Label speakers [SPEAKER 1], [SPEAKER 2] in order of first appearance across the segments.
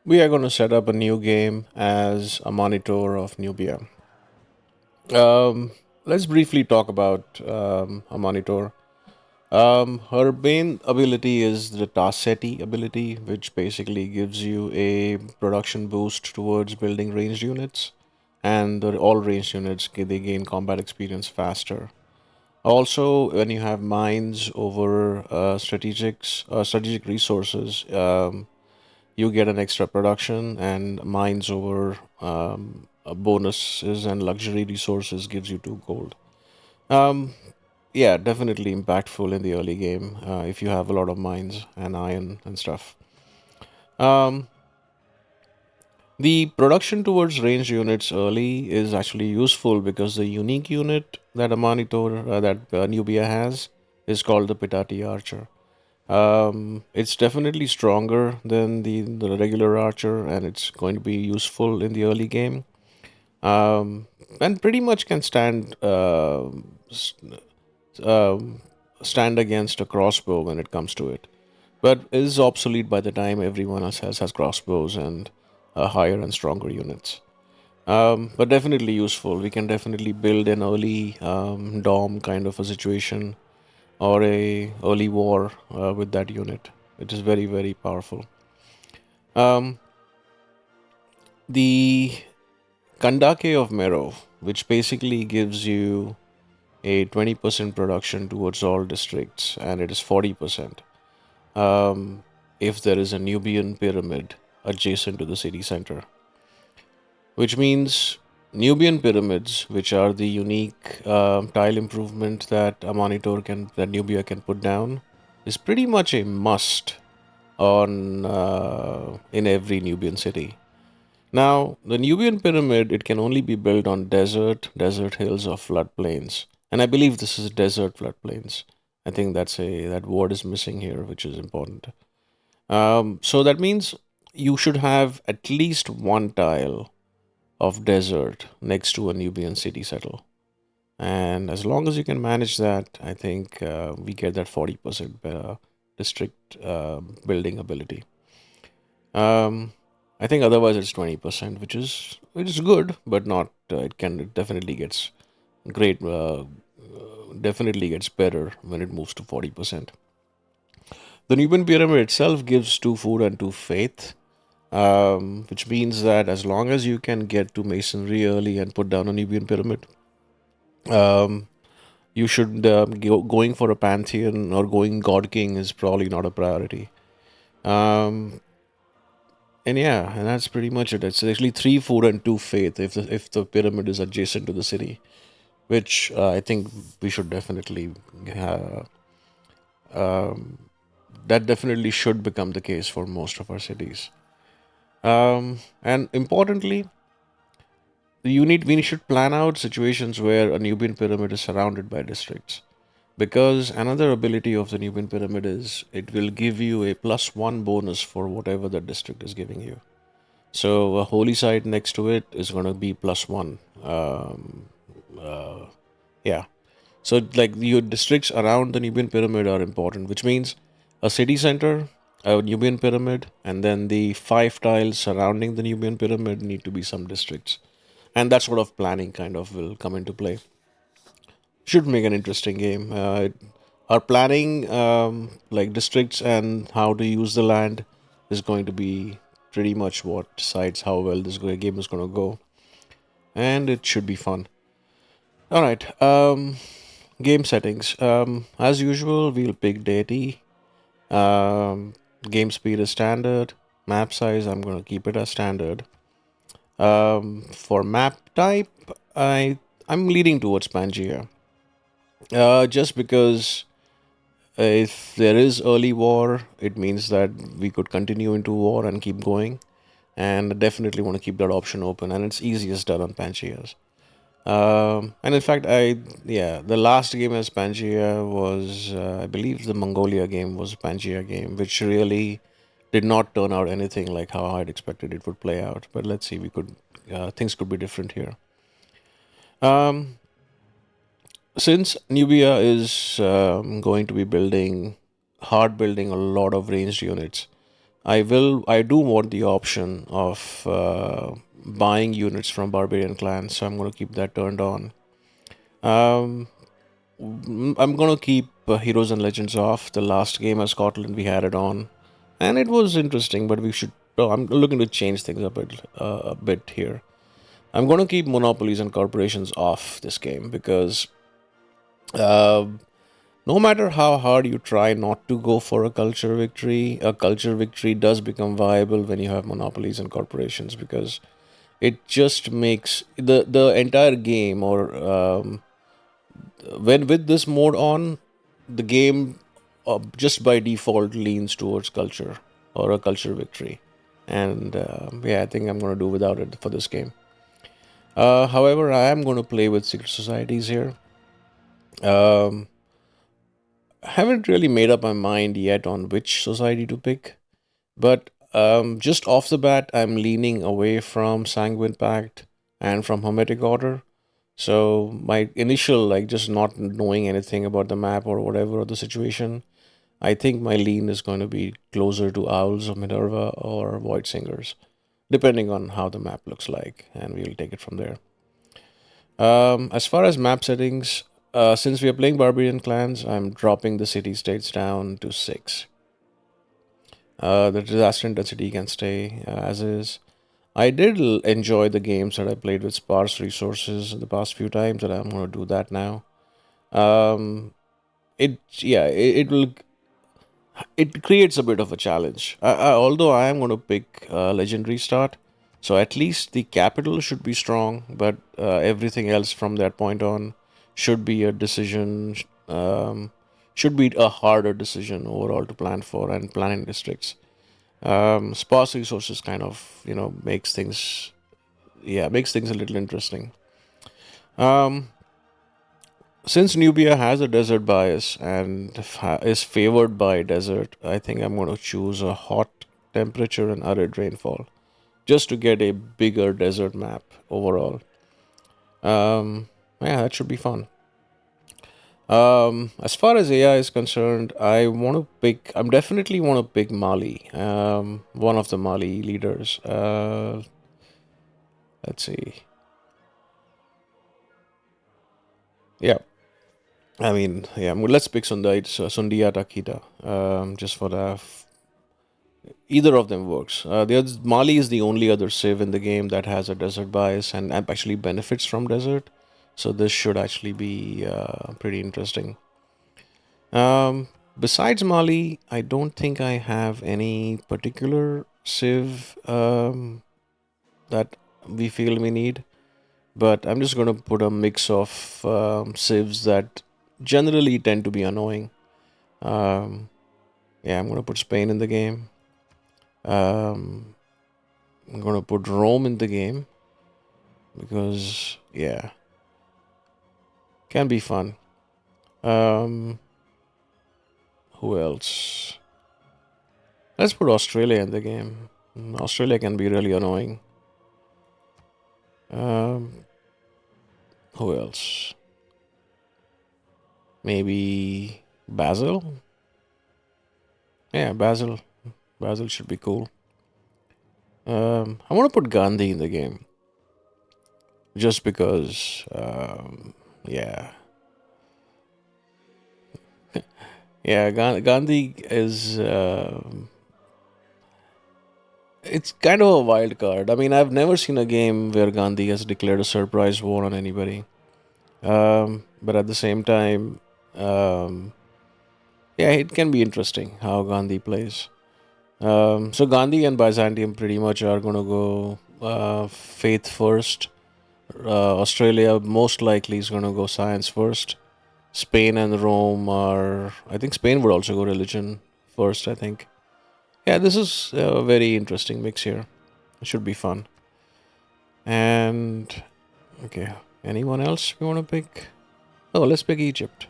[SPEAKER 1] We are going to set up a new game as Amanitore of Nubia. Let's briefly talk about Amanitore. Her main ability is the Tarseti ability, which basically gives you a production boost towards building ranged units, and all ranged units they gain combat experience faster. Also, when you have mines over strategic resources, you get an extra production, and mines over bonuses and luxury resources gives you 2 gold. um yeah, definitely impactful in the early game if you have a lot of mines and iron and stuff. um the production towards ranged units early is actually useful because the unique unit that Nubia has is called the Pitati Archer. It's definitely stronger than the regular archer, and it's going to be useful in the early game. And pretty much can um, stand against a crossbow when it comes to it, but is obsolete by the time everyone else has crossbows and higher and stronger units. But definitely useful. We can definitely build an early dom kind of a situation or a early war with that unit. It is very very powerful. Um, the Kandake of Mero, which basically gives you a 20% production towards all districts, and it is 40% if there is a Nubian pyramid adjacent to the city center, which means Nubian pyramids, which are the unique tile improvement that Nubia can put down, is pretty much a must on in every Nubian city. Now, the Nubian pyramid, it can only be built on desert hills or floodplains. And I believe this is desert floodplains. I think that word is missing here, which is important. So that means you should have at least one tile of desert next to a Nubian city settle. And as long as you can manage that, I think we get that 40% district building ability. Um, I think otherwise it's 20%, which is good, but not. It definitely gets great. Definitely gets better when it moves to 40%. The Nubian pyramid itself gives 2 food and 2 faith, which means that as long as you can get to masonry early and put down a Nubian pyramid, um, you should going for a pantheon or going god king is probably not a priority. Um, And yeah, and that's pretty much it. It's actually 3 food and 2 faith if the pyramid is adjacent to the city, which I think we should definitely uh, that definitely should become the case for most of our cities. And importantly, we should plan out situations where a Nubian pyramid is surrounded by districts. Because another ability of the Nubian pyramid is it will give you a +1 bonus for whatever the district is giving you. So a holy site next to it is going to be +1. Yeah. So like your districts around the Nubian pyramid are important, which means a city center, a Nubian pyramid, and then the 5 tiles surrounding the Nubian pyramid need to be some districts. And that sort of planning kind of will come into play. Should make an interesting game. Our planning, like districts and how to use the land, is going to be pretty much what decides how well game is going to go, and it should be fun. All right. Game settings. As usual, we'll pick deity. Um, Game speed is standard. Map size, I'm going to keep it as standard. For map type, I'm leaning towards Pangea. Just because if there is early war, it means that we could continue into war and keep going. And I definitely want to keep that option open, and it's easiest done on Pangeas. And in fact, the last game as Pangea was, I believe the Mongolia game was a Pangea game, which really did not turn out anything like how I'd expected it would play out. But let's see, things could be different here. Um, since Nubia is going to be building a lot of ranged units, I do want the option of buying units from barbarian clans, so I'm going to keep that turned on. Um, I'm going to keep Heroes and Legends off. The last game of Scotland we had it on, and it was interesting, but we should. Oh, I'm looking to change things a bit here. I'm going to keep monopolies and corporations off this game because uh, no matter how hard you try not to go for a culture victory does become viable when you have monopolies and corporations because it just makes the entire game or when with this mode on, the game just by default leans towards culture or a culture victory, and yeah, I think I'm going to do without it for this game. However, I am going to play with secret societies here. um, I haven't really made up my mind yet on which society to pick, but just off the bat, I'm leaning away from Sanguine Pact and from Hermetic Order. So my initial, like, just not knowing anything about the map or whatever or the situation, I think my lean is going to be closer to Owls of Minerva or Void Singers, depending on how the map looks like, and we'll take it from there. As far as map settings, since we are playing Barbarian Clans, I'm dropping the city states down to 6. The disaster intensity can stay as is. I did enjoy the games that I played with sparse resources the past few times, and I'm going to do that now. Um, it will it creates a bit of a challenge. Although I am going to pick legendary start, so at least the capital should be strong, but everything else from that point on should be a decision. Should be a harder decision overall to plan for and planning districts. Sparse resources kind of makes things, yeah, makes things a little interesting. Um, since Nubia has a desert bias and is favored by desert, I think I'm going to choose a hot temperature and arid rainfall just to get a bigger desert map overall. Yeah, that should be fun. As far as AI is concerned, I'm definitely want to pick Mali, one of the Mali leaders. Let's see. Yeah, I mean, yeah, let's pick Sundia Takita, just for the either of them works. Mali is the only other civ in the game that has a desert bias and actually benefits from desert. So this should actually be pretty interesting. Besides Mali, I don't think I have any particular civ that we feel we need. But I'm just going to put a mix of civs that generally tend to be annoying. Um, yeah, I'm going to put Spain in the game. Um, I'm gonna put Rome in the game because yeah, can be fun. Um, who else? Let's put Australia in the game. Australia can be really annoying. Um, who else? Maybe Basil. Yeah, Basil. Basil should be cool. I want to put Gandhi in the game just because. Yeah, yeah. Gandhi is. It's kind of a wild card. I mean, I've never seen a game where Gandhi has declared a surprise war on anybody. But at the same time, um, yeah, it can be interesting how Gandhi plays. So Gandhi and Byzantium pretty much are going to go faith first. Australia most likely is going to go science first. Spain and Rome are. I think Spain would also go religion first. I think. Yeah, this is a very interesting mix here. It should be fun. And okay, anyone else we want to pick? Oh, let's pick Egypt.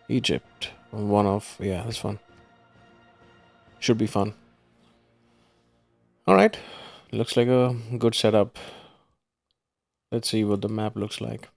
[SPEAKER 1] Egypt, one of yeah, that's fun. Should be fun. All right, looks like a good setup. Let's see what the map looks like.